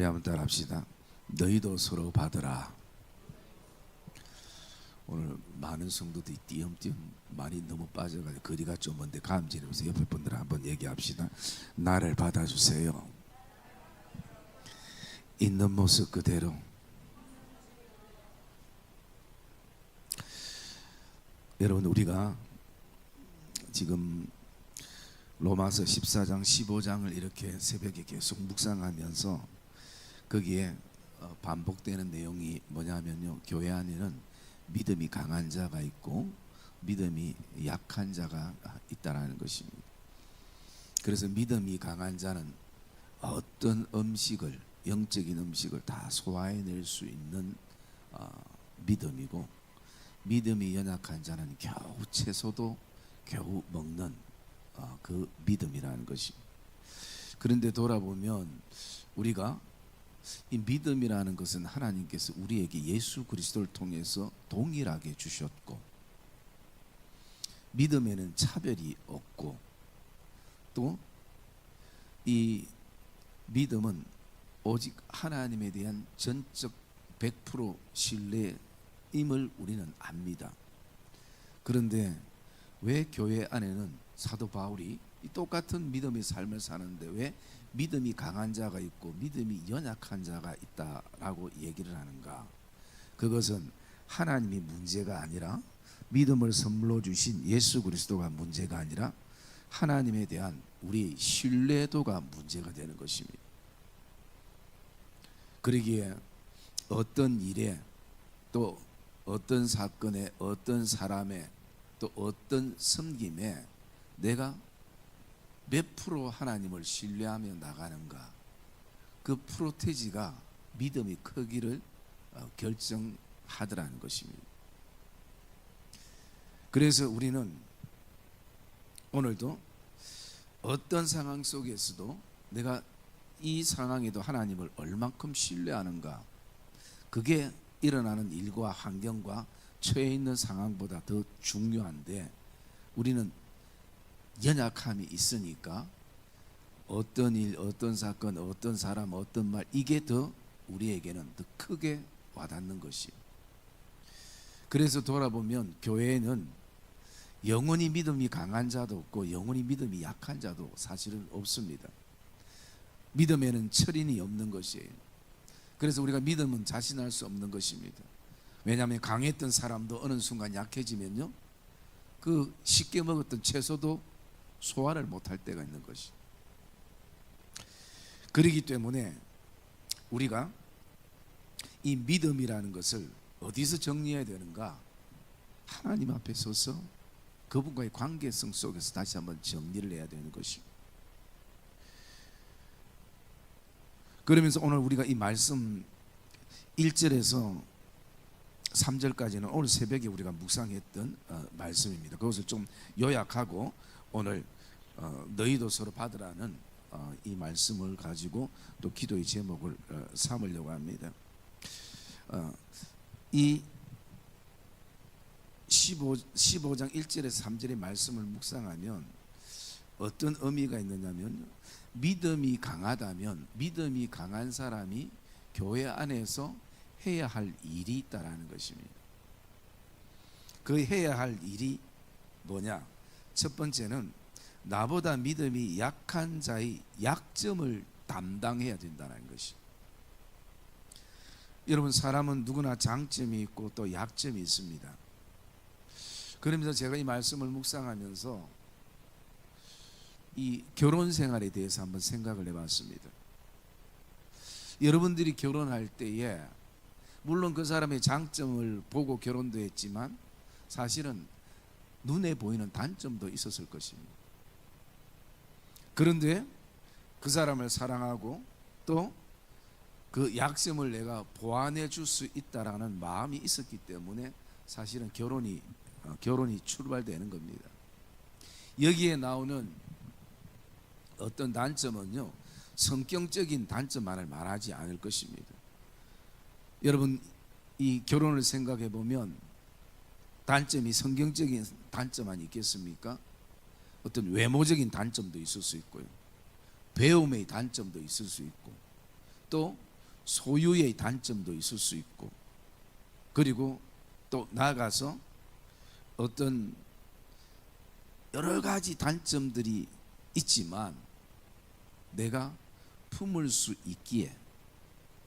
한번 따라합시다. 너희도 서로 받으라. 오늘 많은 성도들이 띄엄띄엄 말이 너무 빠져가지고 거리가 좀 먼데 감지하면서 옆에 분들 한번 얘기합시다. 나를 받아주세요. 있는 모습 그대로. 여러분, 우리가 지금 로마서 14장 15장을 이렇게 새벽에 계속 묵상하면서 거기에 반복되는 내용이 뭐냐면요, 교회 안에는 믿음이 강한 자가 있고 믿음이 약한 자가 있다라는 것입니다. 그래서 믿음이 강한 자는 어떤 음식을, 영적인 음식을 다 소화해낼 수 있는 믿음이고, 믿음이 연약한 자는 겨우 채소도 겨우 먹는 그 믿음이라는 것입니다. 그런데 돌아보면 우리가 이 믿음이라는 것은 하나님께서 우리에게 예수 그리스도를 통해서 동일하게 주셨고, 믿음에는 차별이 없고, 또 이 믿음은 오직 하나님에 대한 전적 100% 신뢰임을 우리는 압니다. 그런데 왜 교회 안에는 사도 바울이 똑같은 믿음의 삶을 사는데 왜 믿음이 강한 자가 있고 믿음이 연약한 자가 있다라고 얘기를 하는가? 그것은 하나님이 문제가 아니라, 믿음을 선물로 주신 예수 그리스도가 문제가 아니라 하나님에 대한 우리의 신뢰도가 문제가 되는 것입니다. 그러기에 어떤 일에, 또 어떤 사건에, 어떤 사람에, 또 어떤 섬김에 내가 몇 프로 하나님을 신뢰하며 나가는가, 그 프로테지가 믿음의 크기를 결정하더라는 것입니다. 그래서 우리는 오늘도 어떤 상황 속에서도 내가 이 상황에도 하나님을 얼만큼 신뢰하는가, 그게 일어나는 일과 환경과 처해 있는 상황보다 더 중요한데, 우리는 연약함이 있으니까 어떤 일, 어떤 사건, 어떤 사람, 어떤 말, 이게 더 우리에게는 더 크게 와닿는 것이에요. 그래서 돌아보면 교회에는 영원히 믿음이 강한 자도 없고 영원히 믿음이 약한 자도 사실은 없습니다. 믿음에는 철인이 없는 것이에요. 그래서 우리가 믿음은 자신할 수 없는 것입니다. 왜냐하면 강했던 사람도 어느 순간 약해지면요, 그 쉽게 먹었던 채소도 소화를 못할 때가 있는 것이. 그렇기 때문에 우리가 이 믿음이라는 것을 어디서 정리해야 되는가? 하나님 앞에 서서 그분과의 관계성 속에서 다시 한번 정리를 해야 되는 것입니다. 그러면서 오늘 우리가 이 말씀 1절에서 3절까지는 오늘 새벽에 우리가 묵상했던 말씀입니다. 그것을 좀 요약하고 오늘 너희도 서로 받으라는 이 말씀을 가지고 또 기도의 제목을 삼으려고 합니다. 이 15장 1절에서 3절의 말씀을 묵상하면 어떤 의미가 있느냐면, 믿음이 강하다면 믿음이 강한 사람이 교회 안에서 해야 할 일이 있다라는 것입니다. 그 해야 할 일이 뭐냐? 첫 번째는 나보다 믿음이 약한 자의 약점을 담당해야 된다는 것이. 여러분, 사람은 누구나 장점이 있고 또 약점이 있습니다. 그러면서 제가 이 말씀을 묵상하면서 이 결혼 생활에 대해서 한번 생각을 해봤습니다. 여러분들이 결혼할 때에 물론 그 사람의 장점을 보고 결혼도 했지만 사실은 눈에 보이는 단점도 있었을 것입니다. 그런데 그 사람을 사랑하고 또 그 약점을 내가 보완해 줄 수 있다라는 마음이 있었기 때문에 사실은 결혼이 출발되는 겁니다. 여기에 나오는 어떤 단점은요, 성격적인 단점만을 말하지 않을 것입니다. 여러분, 이 결혼을 생각해 보면 단점이 성경적인 단점만 있겠습니까? 어떤 외모적인 단점도 있을 수 있고요, 배움의 단점도 있을 수 있고, 또 소유의 단점도 있을 수 있고, 그리고 또 나아가서 어떤 여러 가지 단점들이 있지만 내가 품을 수 있기에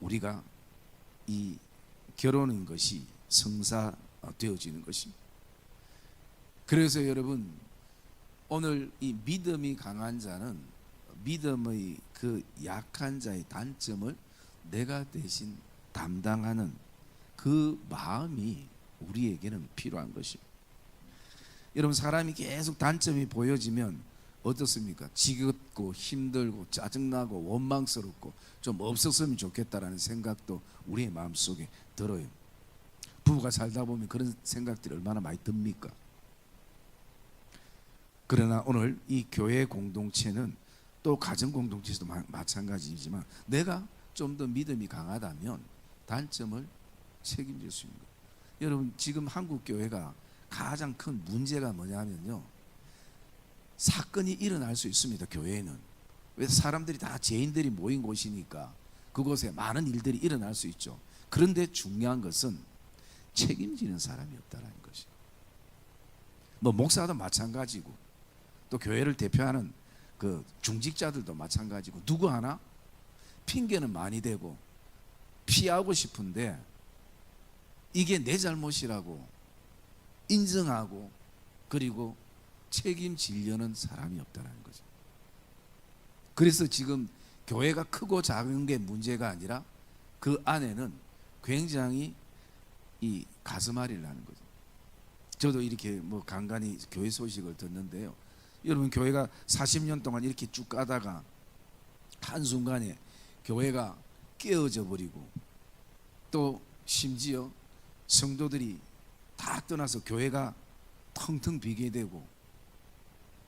우리가 이 결혼인 것이 성사되어지는 것입니다. 그래서 여러분, 오늘 이 믿음이 강한 자는 믿음의 그 약한 자의 단점을 내가 대신 담당하는 그 마음이 우리에게는 필요한 것입니다. 여러분, 사람이 계속 단점이 보여지면 어떻습니까? 지겹고 힘들고 짜증나고 원망스럽고 좀 없었으면 좋겠다라는 생각도 우리의 마음속에 들어요. 부부가 살다 보면 그런 생각들이 얼마나 많이 듭니까? 그러나 오늘 이 교회 공동체는 또 가정 공동체에서도 마찬가지지만 내가 좀 더 믿음이 강하다면 단점을 책임질 수 있는 거예요. 여러분, 지금 한국 교회가 가장 큰 문제가 뭐냐면요, 사건이 일어날 수 있습니다. 교회에는 왜? 사람들이 다 죄인들이 모인 곳이니까 그곳에 많은 일들이 일어날 수 있죠. 그런데 중요한 것은 책임지는 사람이 없다는 것이. 뭐 목사도 마찬가지고 또 교회를 대표하는 그 중직자들도 마찬가지고, 누구 하나 핑계는 많이 대고 피하고 싶은데 이게 내 잘못이라고 인정하고 그리고 책임지려는 사람이 없다는 거죠. 그래서 지금 교회가 크고 작은 게 문제가 아니라 그 안에는 굉장히 이 가슴앓이를 하는 거죠. 저도 이렇게 뭐 간간히 교회 소식을 듣는데요, 여러분, 교회가 40년 동안 이렇게 쭉 가다가 한순간에 교회가 깨어져 버리고 또 심지어 성도들이 다 떠나서 교회가 텅텅 비게 되고,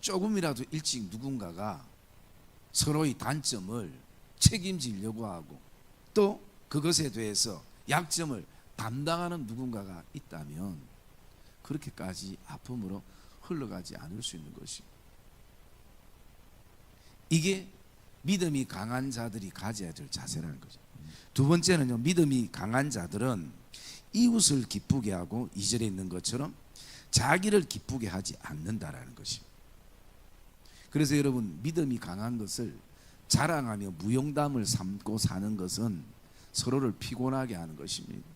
조금이라도 일찍 누군가가 서로의 단점을 책임지려고 하고 또 그것에 대해서 약점을 담당하는 누군가가 있다면 그렇게까지 아픔으로 흘러가지 않을 수 있는 것입니다. 이게 믿음이 강한 자들이 가져야 될 자세라는 거죠. 두 번째는요, 믿음이 강한 자들은 이웃을 기쁘게 하고 2절에 있는 것처럼 자기를 기쁘게 하지 않는다라는 것입니다. 그래서 여러분, 믿음이 강한 것을 자랑하며 무용담을 삼고 사는 것은 서로를 피곤하게 하는 것입니다.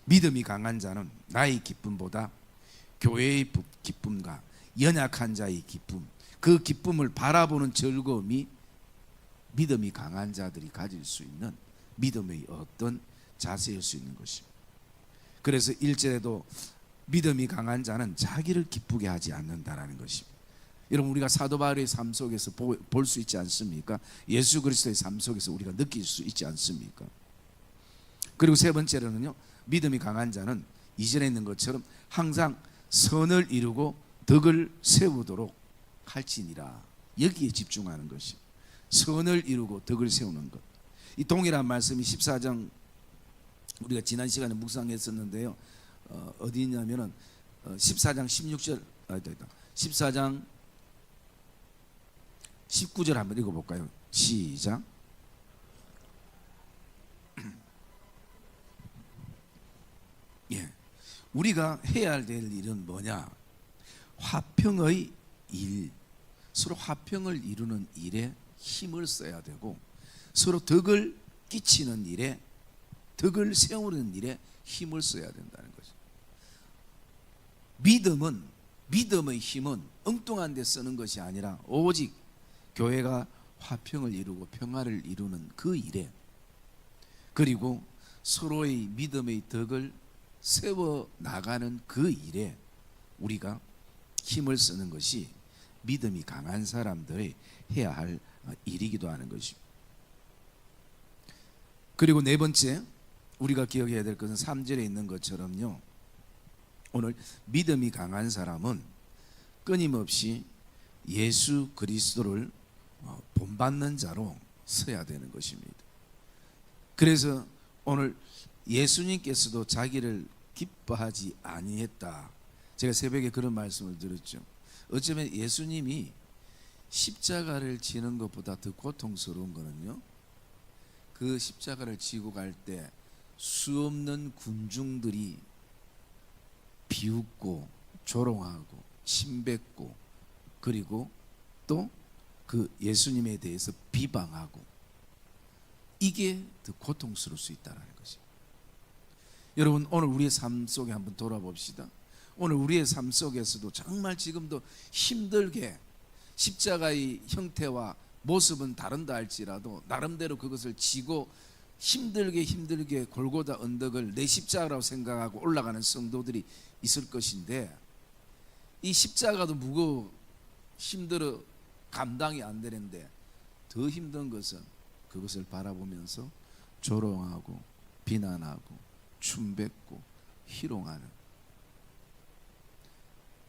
믿음이 강한 자는 나의 기쁨보다 교회의 기쁨과 연약한 자의 기쁨, 그 기쁨을 바라보는 즐거움이 믿음이 강한 자들이 가질 수 있는 믿음의 어떤 자세일 수 있는 것입니다. 그래서 1절에도 믿음이 강한 자는 자기를 기쁘게 하지 않는다라는 것입니다. 여러분, 우리가 사도 바울의 삶 속에서 볼 수 있지 않습니까? 예수 그리스도의 삶 속에서 우리가 느낄 수 있지 않습니까? 그리고 세 번째로는요, 믿음이 강한 자는 2절에 있는 것처럼 항상 선을 이루고 덕을 세우도록 할지니라. 여기에 집중하는 것이, 선을 이루고 덕을 세우는 것. 이 동일한 말씀이 14장 우리가 지난 시간에 묵상했었는데요, 어디 있냐면은 14장 16절, 14장 19절 한번 읽어볼까요? 시작. 예, 우리가 해야 될 일은 뭐냐? 화평의 일, 서로 화평을 이루는 일에 힘을 써야 되고, 서로 덕을 끼치는 일에, 덕을 세우는 일에 힘을 써야 된다는 거죠. 믿음의 힘은 엉뚱한 데 쓰는 것이 아니라 오직 교회가 화평을 이루고 평화를 이루는 그 일에, 그리고 서로의 믿음의 덕을 세워 나가는 그 일에 우리가 힘을 쓰는 것이 믿음이 강한 사람들이 해야 할 일이기도 하는 것입니다. 그리고 네 번째, 우리가 기억해야 될 것은 3절에 있는 것처럼요, 오늘 믿음이 강한 사람은 끊임없이 예수 그리스도를 본받는 자로 서야 되는 것입니다. 그래서 오늘 예수님께서도 자기를 기뻐하지 아니했다. 제가 새벽에 그런 말씀을 드렸죠. 어쩌면 예수님이 십자가를 지는 것보다 더 고통스러운 거는요, 그 십자가를 지고 갈 때 수없는 군중들이 비웃고 조롱하고 침뱉고 그리고 또 그 예수님에 대해서 비방하고, 이게 더 고통스러울 수 있다는 것이. 여러분, 오늘 우리의 삶 속에 한번 돌아봅시다. 오늘 우리의 삶 속에서도 정말 지금도 힘들게 십자가의 형태와 모습은 다른다 할지라도 나름대로 그것을 지고 힘들게 골고다 언덕을 내 십자가라고 생각하고 올라가는 성도들이 있을 것인데, 이 십자가도 무거워 힘들어 감당이 안 되는데 더 힘든 것은 그것을 바라보면서 조롱하고 비난하고 춤뱉고 희롱하는,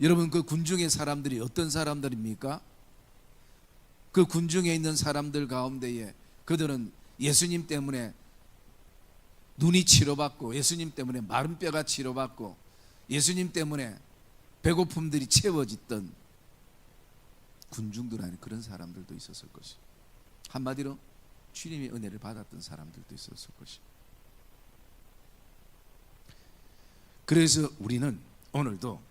여러분 그 군중의 사람들이 어떤 사람들입니까? 그 군중에 있는 사람들 가운데에 그들은 예수님 때문에 눈이 치료받고, 예수님 때문에 마른 뼈가 치료받고, 예수님 때문에 배고픔들이 채워졌던 군중들 안에 그런 사람들도 있었을 것이. 한마디로 주님의 은혜를 받았던 사람들도 있었을 것이. 그래서 우리는 오늘도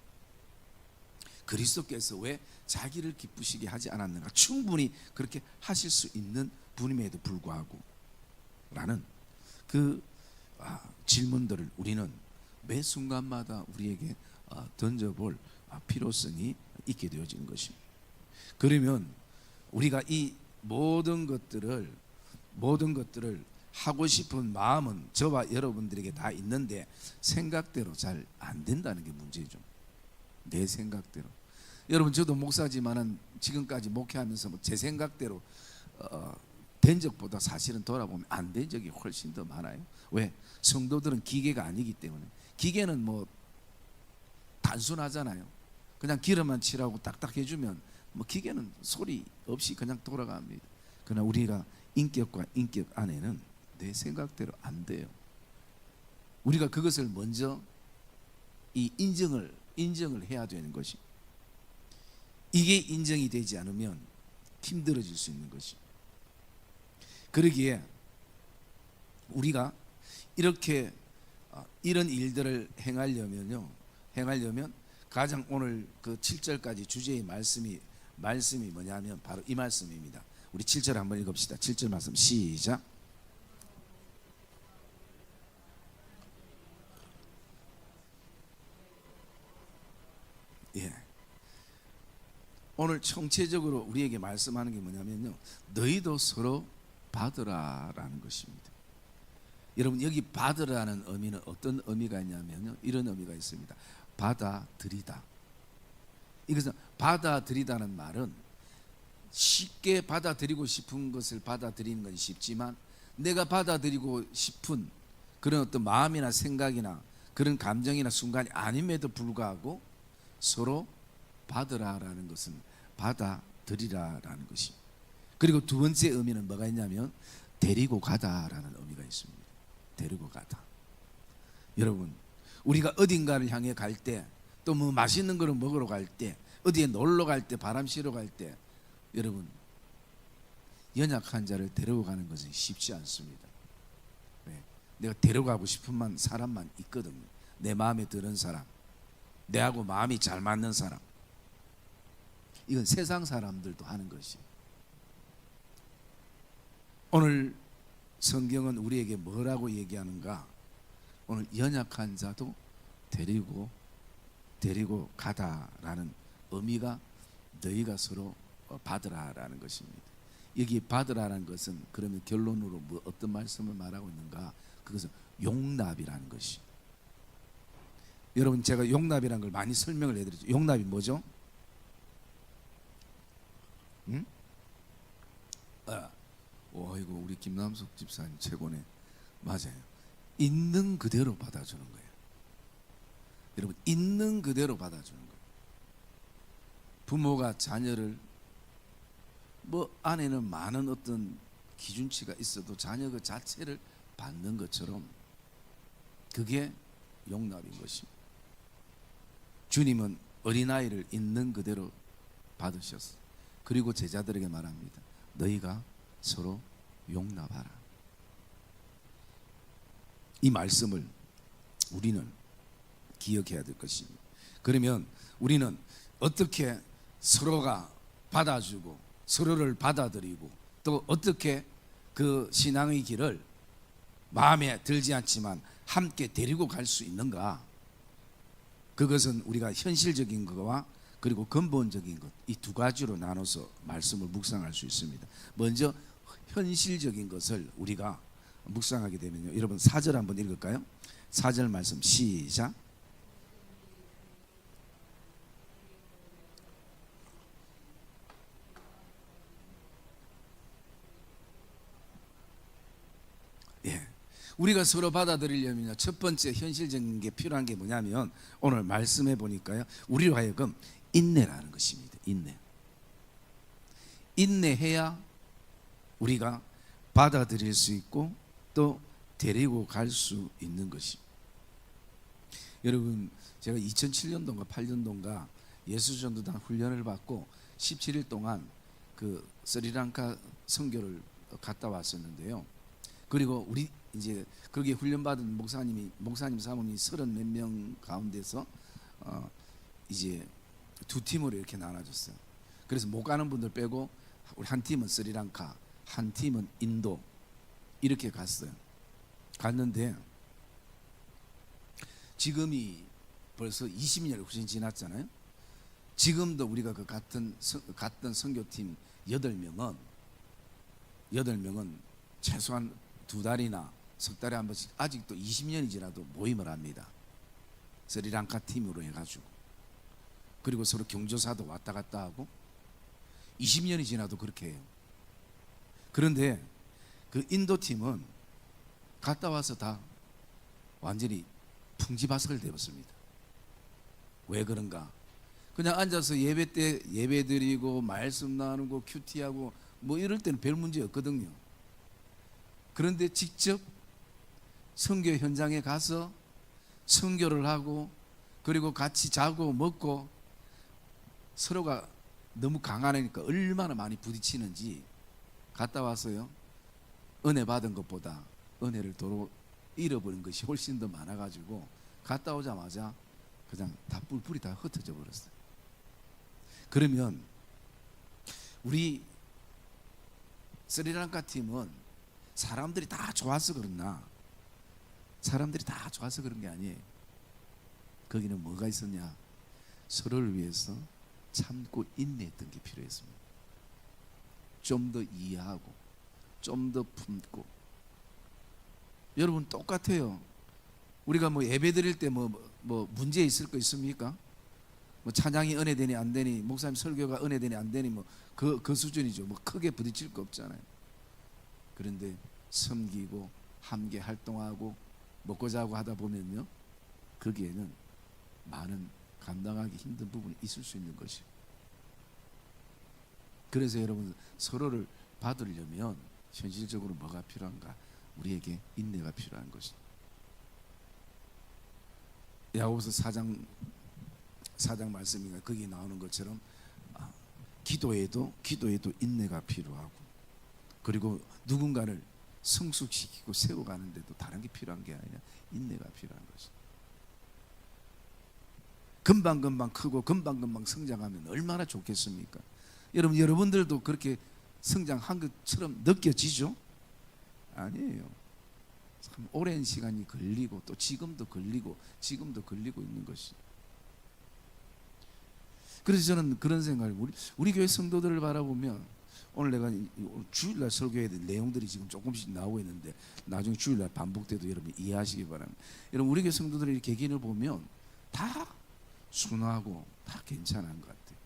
그리스도께서 왜 자기를 기쁘시게 하지 않았는가, 충분히 그렇게 하실 수 있는 분임에도 불구하고 라는 그 질문들을 우리는 매 순간마다 우리에게 던져볼 필요성이 있게 되어지는 것입니다. 그러면 우리가 이 모든 것들을 하고 싶은 마음은 저와 여러분들에게 다 있는데 생각대로 잘 안 된다는 게 문제죠. 내 생각대로. 여러분, 저도 목사지만은 지금까지 목회하면서 제 생각대로 된 적보다 사실은 돌아보면 안 된 적이 훨씬 더 많아요. 왜? 성도들은 기계가 아니기 때문에. 기계는 뭐 단순하잖아요. 그냥 기름만 칠하고 딱딱 해주면 뭐 기계는 소리 없이 그냥 돌아갑니다. 그러나 우리가 인격과 인격 안에는 내 생각대로 안 돼요. 우리가 그것을 먼저 인정을 해야 되는 것이. 이게 인정이 되지 않으면 힘들어질 수 있는 것이. 그러기에 우리가 이렇게 이런 일들을 행하려면 가장 오늘 그 7절까지 주제의 말씀이 뭐냐면 바로 이 말씀입니다. 우리 7절 한번 읽읍시다. 7절 말씀 시작. 예. 오늘 총체적으로 우리에게 말씀하는 게 뭐냐면요, 너희도 서로 받으라라는 것입니다. 여러분, 여기 받으라는 의미는 어떤 의미가 있냐면요, 이런 의미가 있습니다. 받아들이다. 이것은 받아들이다는 말은 쉽게 받아들이고 싶은 것을 받아들이는 건 쉽지만, 내가 받아들이고 싶은 그런 어떤 마음이나 생각이나 그런 감정이나 순간이 아님에도 불구하고 서로 받으라라는 것은 받아들이라라는 것이. 그리고 두 번째 의미는 뭐가 있냐면 데리고 가다라는 의미가 있습니다. 데리고 가다. 여러분, 우리가 어딘가를 향해 갈 때, 또 뭐 맛있는 거를 먹으러 갈 때, 어디에 놀러 갈 때, 바람 쐬러 갈 때, 여러분, 연약한 자를 데리고 가는 것은 쉽지 않습니다. 네. 내가 데려가고 싶은 사람만 있거든요. 내 마음에 드는 사람, 내하고 마음이 잘 맞는 사람. 이건 세상 사람들도 하는 것이. 오늘 성경은 우리에게 뭐라고 얘기하는가? 오늘 연약한 자도 데리고 가다라는 의미가 너희가 서로 받으라라는 것입니다. 여기 받으라는 것은 그러면 결론으로 어떤 말씀을 말하고 있는가? 그것은 용납이라는 것이. 여러분, 제가 용납이라는 걸 많이 설명을 해드렸죠. 용납이 뭐죠? 응? 이거 우리 김남석 집사님 최고네. 맞아요. 있는 그대로 받아주는 거예요. 여러분, 있는 그대로 받아주는 거예요. 부모가 자녀를 안에는 많은 어떤 기준치가 있어도 자녀 그 자체를 받는 것처럼 그게 용납인 것이. 주님은 어린아이를 있는 그대로 받으셨어. 그리고 제자들에게 말합니다. 너희가 서로 용납하라. 이 말씀을 우리는 기억해야 될 것입니다. 그러면 우리는 어떻게 서로가 받아주고 서로를 받아들이고 또 어떻게 그 신앙의 길을 마음에 들지 않지만 함께 데리고 갈 수 있는가? 그것은 우리가 현실적인 것과 그리고 근본적인 것, 이 두 가지로 나눠서 말씀을 묵상할 수 있습니다. 먼저 현실적인 것을 우리가 묵상하게 되면요, 여러분 4절 한번 읽을까요? 4절 말씀 시작. 예, 우리가 서로 받아들이려면 첫 번째 현실적인 게 필요한 게 뭐냐면 오늘 말씀해 보니까요, 우리로 하여금 인내라는 것입니다. 인내해야 우리가 받아들일 수 있고 또 데리고 갈 수 있는 것입니다. 여러분, 제가 2007년도인가 8년도인가 예수전도단 훈련을 받고 17일 동안 그 스리랑카 선교를 갔다 왔었는데요. 그리고 우리 이제 거기에 훈련받은 목사님 사모님이 30 몇 명 가운데서 이제 두 팀으로 이렇게 나눠졌어요. 그래서 못 가는 분들 빼고 우리 한 팀은 스리랑카, 한 팀은 인도 이렇게 갔어요. 갔는데 지금이 벌써 20년이 훨씬 지났잖아요. 지금도 우리가 그 갔던 선교팀 8명은 최소한 2달이나 석 달에 한 번씩 아직도 20년이 지나도 모임을 합니다. 스리랑카 팀으로 해가지고. 그리고 서로 경조사도 왔다 갔다 하고 20년이 지나도 그렇게 해요. 그런데 그 인도 팀은 갔다 와서 다 완전히 풍지바석을 되었습니다. 왜 그런가? 그냥 앉아서 예배 때 예배 드리고 말씀 나누고 큐티하고 뭐 이럴 때는 별 문제 없거든요. 그런데 직접 선교 현장에 가서 선교를 하고 그리고 같이 자고 먹고 서로가 너무 강하니까 얼마나 많이 부딪히는지 갔다 와서요, 은혜 받은 것보다 은혜를 도로 잃어버린 것이 훨씬 더 많아가지고 갔다 오자마자 그냥 다 뿔뿔이 다 흩어져 버렸어요. 그러면 우리 스리랑카 팀은 사람들이 다 좋아서 그렇나? 사람들이 다 좋아서 그런 게 아니에요. 거기는 뭐가 있었냐? 서로를 위해서 참고 인내했던 게 필요했습니다. 좀 더 이해하고 좀 더 품고. 여러분 똑같아요. 우리가 뭐 예배 드릴 때 뭐 문제 있을 거 있습니까? 뭐 찬양이 은혜되니 안 되니, 목사님 설교가 은혜되니 안 되니 뭐 그 수준이죠. 뭐 크게 부딪힐 거 없잖아요. 그런데 섬기고 함께 활동하고 먹고 자고 하다 보면요, 거기에는 많은 감당하기 힘든 부분이 있을 수 있는 것이에요. 그래서 여러분, 서로를 받으려면 현실적으로 뭐가 필요한가? 우리에게 인내가 필요한 것입니다. 야고보서 4장 말씀인가 거기 나오는 것처럼 기도에도 인내가 필요하고, 그리고 누군가를 성숙시키고 세워가는데도 다른 게 필요한 게 아니라 인내가 필요한 것입니다. 금방금방 크고 금방금방 성장하면 얼마나 좋겠습니까? 여러분들도 그렇게 성장한 것처럼 느껴지죠? 아니에요. 참 오랜 시간이 걸리고 또 지금도 걸리고 있는 것이. 그래서 저는 그런 생각을, 우리 교회 성도들을 바라보면, 오늘 내가 주일날 설교해야 될 내용들이 지금 조금씩 나오고 있는데 나중에 주일날 반복돼도 여러분 이해하시기 바랍니다. 여러분, 우리 교회 성도들의 개개인을 보면 다 순하고 다 괜찮은 것 같아요.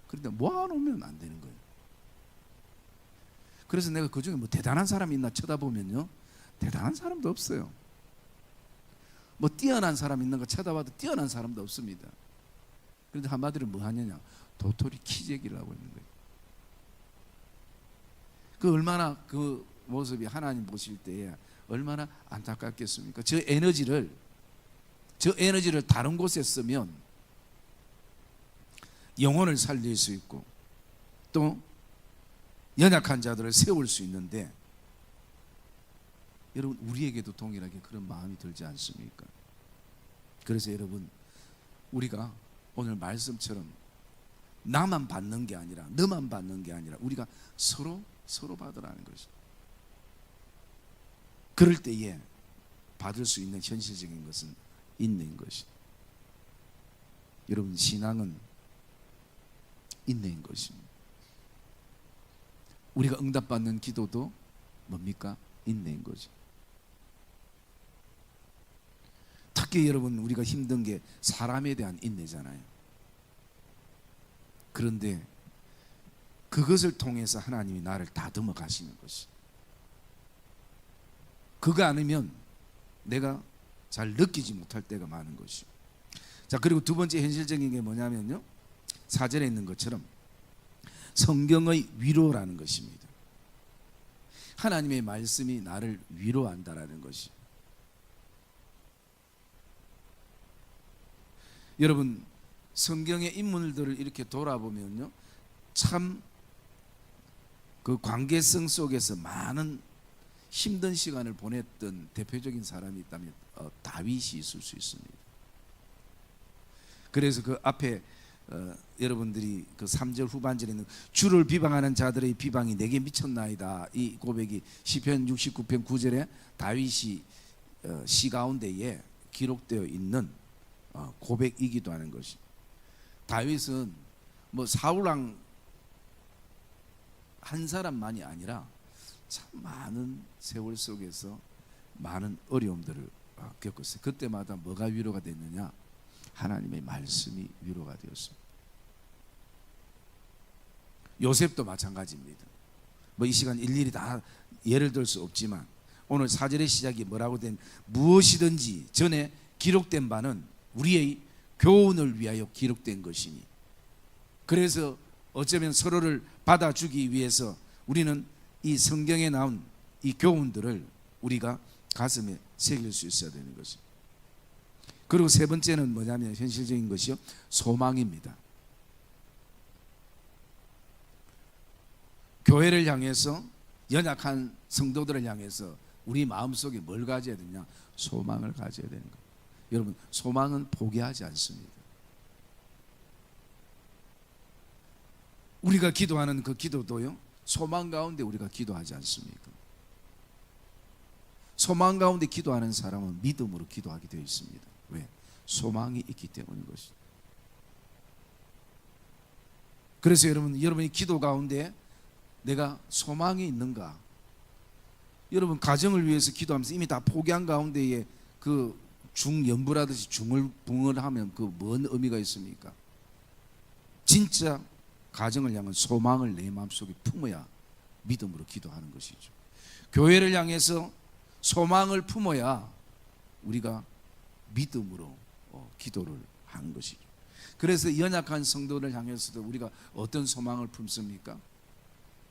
그런데 모아놓으면 안 되는 거예요. 그래서 내가 그중에 뭐 대단한 사람이 있나 쳐다보면요, 대단한 사람도 없어요. 뭐 뛰어난 사람 있는가 쳐다봐도 뛰어난 사람도 없습니다. 그런데 한마디로 뭐 하느냐? 도토리 키재기를 하고 있는 거예요. 그 얼마나 그 모습이 하나님 보실 때에 얼마나 안타깝겠습니까? 저 에너지를 다른 곳에 쓰면 영혼을 살릴 수 있고 또 연약한 자들을 세울 수 있는데, 여러분 우리에게도 동일하게 그런 마음이 들지 않습니까? 그래서 여러분 우리가 오늘 말씀처럼 나만 받는 게 아니라 너만 받는 게 아니라 우리가 서로 받으라는 것이. 그럴 때에 받을 수 있는 현실적인 것은 인내인 것이. 여러분 신앙은 인내인 것입니다. 우리가 응답받는 기도도 뭡니까? 인내인 거죠. 특히 여러분 우리가 힘든 게 사람에 대한 인내잖아요. 그런데 그것을 통해서 하나님이 나를 다듬어 가시는 것이. 그거 아니면 내가 잘 느끼지 못할 때가 많은 것이. 자, 그리고 두 번째 현실적인 게 뭐냐면요, 4절에 있는 것처럼 성경의 위로라는 것입니다. 하나님의 말씀이 나를 위로한다라는 것이. 여러분 성경의 인물들을 이렇게 돌아보면요, 참 그 관계성 속에서 많은 힘든 시간을 보냈던 대표적인 사람이 있다면 다윗이 있을 수 있습니다. 그래서 그 앞에 여러분들이 그 3절 후반절에 있는 주를 비방하는 자들의 비방이 내게 미쳤나이다, 이 고백이 시편 69편 9절에 다윗이 시 가운데에 기록되어 있는 고백이기도 하는 것이. 다윗은 뭐 사울왕 한 사람만이 아니라 참 많은 세월 속에서 많은 어려움들을 겪었어요. 그때마다 뭐가 위로가 됐느냐? 하나님의 말씀이 위로가 되었습니다. 요셉도 마찬가지입니다. 뭐 이 시간 일일이 다 예를 들 수 없지만 오늘 4절의 시작이 뭐라고 된, 무엇이든지 전에 기록된 바는 우리의 교훈을 위하여 기록된 것이니. 그래서 어쩌면 서로를 받아주기 위해서 우리는 이 성경에 나온 이 교훈들을 우리가 가슴에 새길 수 있어야 되는 것이. 그리고 세 번째는 뭐냐면 현실적인 것이요, 소망입니다. 교회를 향해서, 연약한 성도들을 향해서 우리 마음속에 뭘 가져야 되냐? 소망을 가져야 되는 거예요. 여러분 소망은 포기하지 않습니다. 우리가 기도하는 그 기도도요, 소망 가운데 우리가 기도하지 않습니까? 소망 가운데 기도하는 사람은 믿음으로 기도하게 되어 있습니다. 왜? 소망이 있기 때문인 것이죠. 그래서 여러분이 기도 가운데 내가 소망이 있는가? 여러분 가정을 위해서 기도하면서 이미 다 포기한 가운데에 그 중연부라듯이 중을 하면 그 뭔 의미가 있습니까? 진짜 가정을 향한 소망을 내 마음속에 품어야 믿음으로 기도하는 것이죠. 교회를 향해서 소망을 품어야 우리가 믿음으로 기도를 하는 것이죠. 그래서 연약한 성도를 향해서도 우리가 어떤 소망을 품습니까?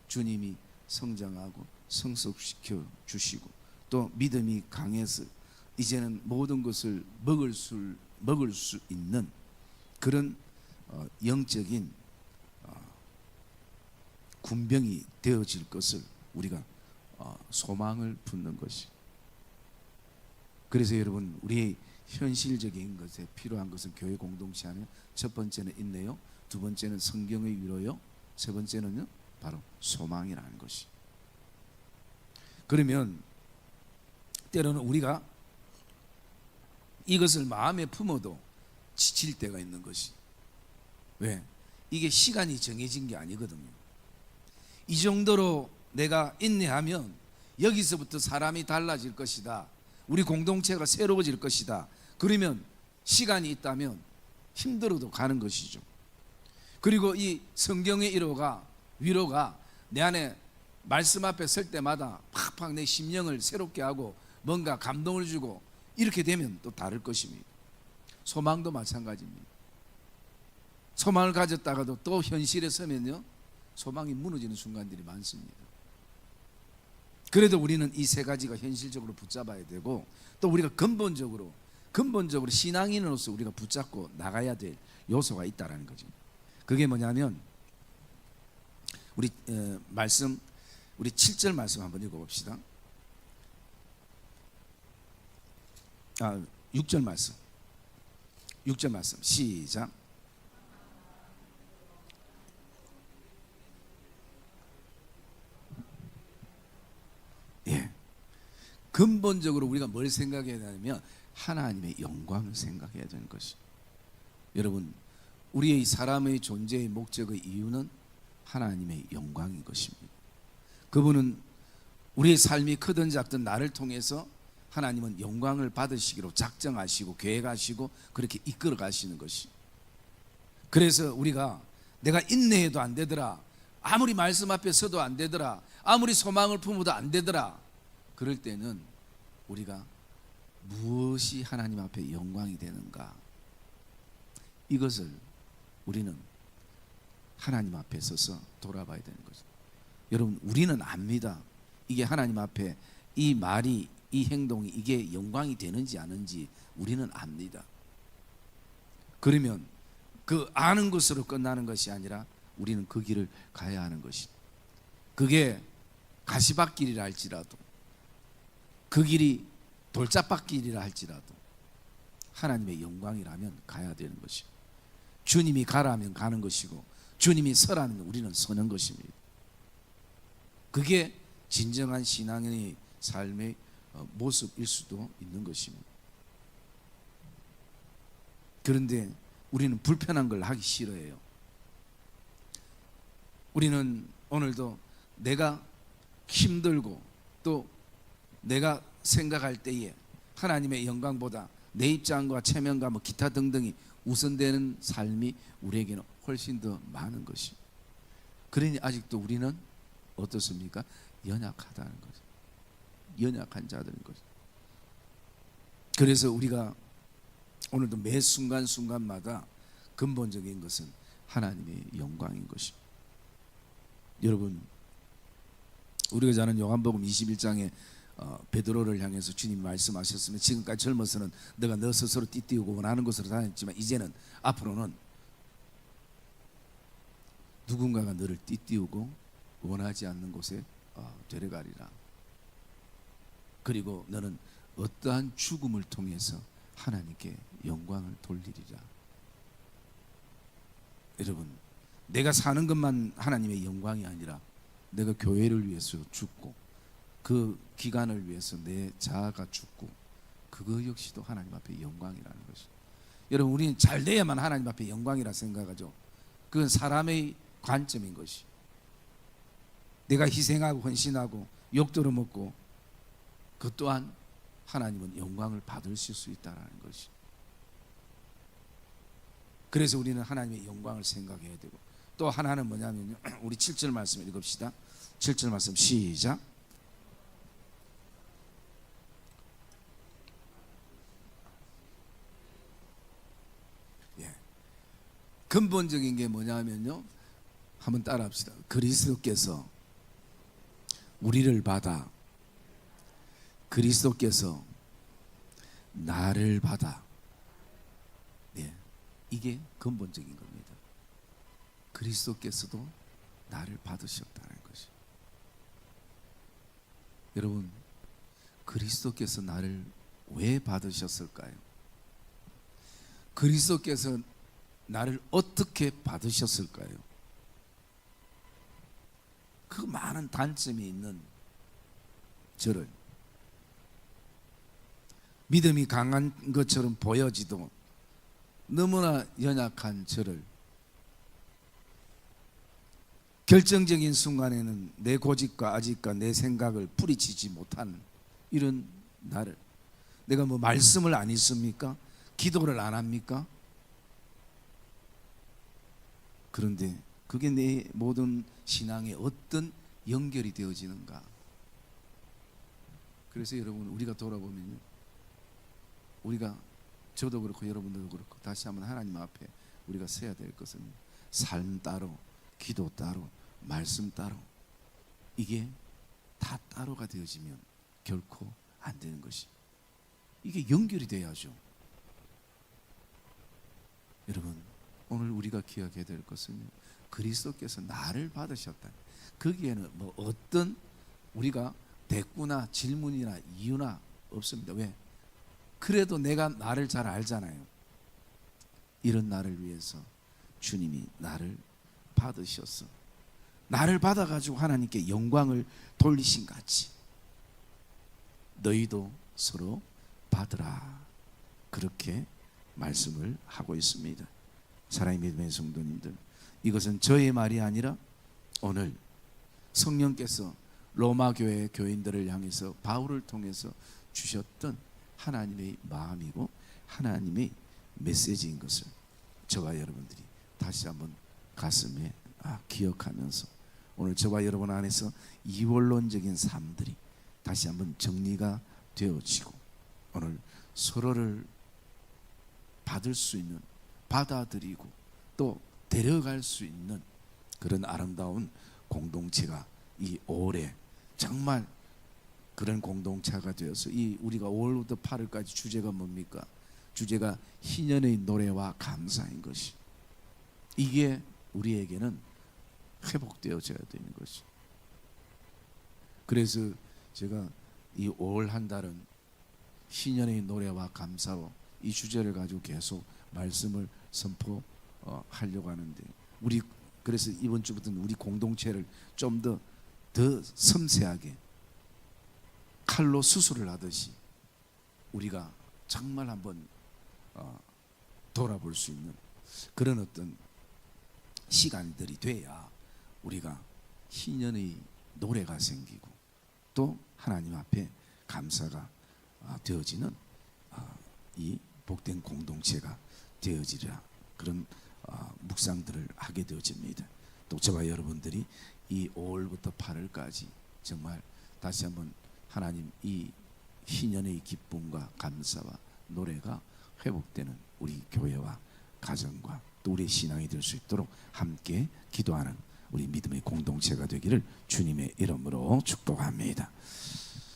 주님이 성장하고 성숙시켜 주시고 또 믿음이 강해서 이제는 모든 것을 먹을 수 있는 그런 영적인 군병이 되어질 것을 우리가 소망을 품는 것이. 그래서 여러분 우리의 현실적인 것에 필요한 것은 교회 공동체 안에 첫 번째는 인내요, 두 번째는 성경의 위로요, 세 번째는요 바로 소망이라는 것이. 그러면 때로는 우리가 이것을 마음에 품어도 지칠 때가 있는 것이. 왜? 이게 시간이 정해진 게 아니거든요. 이 정도로 내가 인내하면 여기서부터 사람이 달라질 것이다, 우리 공동체가 새로워질 것이다, 그러면 시간이 있다면 힘들어도 가는 것이죠. 그리고 이 성경의 위로가 내 안에 말씀 앞에 설 때마다 팍팍 내 심령을 새롭게 하고 뭔가 감동을 주고 이렇게 되면 또 다를 것입니다. 소망도 마찬가지입니다. 소망을 가졌다가도 또 현실에 서면요 소망이 무너지는 순간들이 많습니다. 그래도 우리는 이 세 가지가 현실적으로 붙잡아야 되고, 또 우리가 근본적으로 신앙인으로서 우리가 붙잡고 나가야 될 요소가 있다라는 거죠. 그게 뭐냐면 우리 7절 말씀 한번 읽어봅시다. 6절 말씀. 6절 말씀 시작. 예. 근본적으로 우리가 뭘 생각해야 되냐면 하나님의 영광을 생각해야 되는 것이. 여러분, 우리의 사람의 존재의 목적의 이유는 하나님의 영광인 것입니다. 그분은 우리의 삶이 크든 작든 나를 통해서 하나님은 영광을 받으시기로 작정하시고 계획하시고 그렇게 이끌어 가시는 것이. 그래서 우리가 내가 인내해도 안 되더라, 아무리 말씀 앞에 서도 안 되더라, 아무리 소망을 품어도 안 되더라, 그럴 때는 우리가 무엇이 하나님 앞에 영광이 되는가, 이것을 우리는 하나님 앞에 서서 돌아봐야 되는 거죠. 여러분, 우리는 압니다. 이게 하나님 앞에 이 말이, 이 행동이 이게 영광이 되는지 아는지 우리는 압니다. 그러면 그 아는 것으로 끝나는 것이 아니라 우리는 그 길을 가야 하는 것이. 그게 가시밭길이라 할지라도, 그 길이 돌짝밭길이라 할지라도 하나님의 영광이라면 가야 되는 것이. 주님이 가라면 가는 것이고 주님이 서라면 우리는 서는 것입니다. 그게 진정한 신앙의 삶의 모습일 수도 있는 것입니다. 그런데 우리는 불편한 걸 하기 싫어해요. 우리는 오늘도 내가 힘들고 또 내가 생각할 때에 하나님의 영광보다 내 입장과 체면과 뭐 기타 등등이 우선되는 삶이 우리에게는 훨씬 더 많은 것이. 그러니 아직도 우리는 어떻습니까? 연약하다는 거죠. 연약한 자들인 거죠. 그래서 우리가 오늘도 매 순간순간마다 근본적인 것은 하나님의 영광인 것이. 여러분, 우리가 잘 아는 요한복음 21장에 베드로를 향해서 주님이 말씀하셨으면, 지금까지 젊어서는 너가 너 스스로 띠띠우고 원하는 곳으로 다녔지만 이제는 앞으로는 누군가가 너를 띠띠우고 원하지 않는 곳에 데려가리라. 그리고 너는 어떠한 죽음을 통해서 하나님께 영광을 돌리리라. 여러분, 내가 사는 것만 하나님의 영광이 아니라 내가 교회를 위해서 죽고 그 기간을 위해서 내 자아가 죽고, 그거 역시도 하나님 앞에 영광이라는 것이. 여러분, 우리는 잘 돼야만 하나님 앞에 영광이라 생각하죠. 그건 사람의 관점인 것이. 내가 희생하고 헌신하고 욕들어 먹고, 그 또한 하나님은 영광을 받으실 수 있다는 것이. 그래서 우리는 하나님의 영광을 생각해야 되고, 또 하나는 뭐냐면요, 우리 7절 말씀 읽읍시다. 7절 말씀 시작. 근본적인 게 뭐냐면요, 한번 따라합시다. 그리스도께서 우리를 받아, 그리스도께서 나를 받아. 이게 근본적인 겁니다. 그리스도께서도 나를 받으셨다는 것이. 여러분, 그리스도께서 나를 왜 받으셨을까요? 그리스도께서 나를 어떻게 받으셨을까요? 그 많은 단점이 있는 저를, 믿음이 강한 것처럼 보여지도 너무나 연약한 저를, 결정적인 순간에는 내 고집과 아집과 내 생각을 뿌리치지 못한 이런 나를, 내가 뭐 말씀을 안 읽습니까? 기도를 안 합니까? 그런데 그게 내 모든 신앙에 어떤 연결이 되어지는가? 그래서 여러분, 우리가 돌아보면요, 우리가, 저도 그렇고 여러분들도 그렇고, 다시 한번 하나님 앞에 우리가 서야 될 것은 삶 따로, 기도 따로, 말씀 따로, 이게 다 따로가 되어지면 결코 안 되는 것이. 이게 연결이 돼야죠. 여러분, 오늘 우리가 기억해야 될 것은 그리스도께서 나를 받으셨다. 거기에는 뭐 어떤 우리가 대꾸나 질문이나 이유나 없습니다. 왜? 그래도 내가 나를 잘 알잖아요. 이런 나를 위해서 주님이 나를 받으셔서 나를 받아가지고 하나님께 영광을 돌리신 같이 너희도 서로 받으라, 그렇게 말씀을 하고 있습니다. 사랑의 믿음의 성도님들, 이것은 저의 말이 아니라 오늘 성령께서 로마 교회 교인들을 향해서 바울을 통해서 주셨던 하나님의 마음이고 하나님의 메시지인 것을 저와 여러분들이 다시 한번 가슴에 기억하면서 오늘 저와 여러분 안에서 이원론적인 삶들이 다시 한번 정리가 되어지고 오늘 서로를 받을 수 있는, 받아들이고 또 데려갈 수 있는 그런 아름다운 공동체가 이 5월에 정말 그런 공동체가 되어서 이 우리가 5월부터 8월까지 주제가 뭡니까? 주제가 희년의 노래와 감사인 것이, 이게 우리에게는 회복되어져야 되는 것이. 그래서 제가 이 5월 한 달은 희년의 노래와 감사로 이 주제를 가지고 계속 말씀을 선포하려고 하는데, 우리 그래서 이번 주부터는 우리 공동체를 좀 더 섬세하게 칼로 수술을 하듯이 우리가 정말 한번 돌아볼 수 있는 그런 어떤 시간들이 돼야 우리가 희년의 노래가 생기고 또 하나님 앞에 감사가 되어지는 이 복된 공동체가 되어지리라, 그런 묵상들을 하게 되어집니다. 또 저와 여러분들이 이 5월부터 8월까지 정말 다시 한번 하나님 이 희년의 기쁨과 감사와 노래가 회복되는 우리 교회와 가정과 또 우리의 신앙이 될 수 있도록 함께 기도하는 우리 믿음의 공동체가 되기를 주님의 이름으로 축복합니다.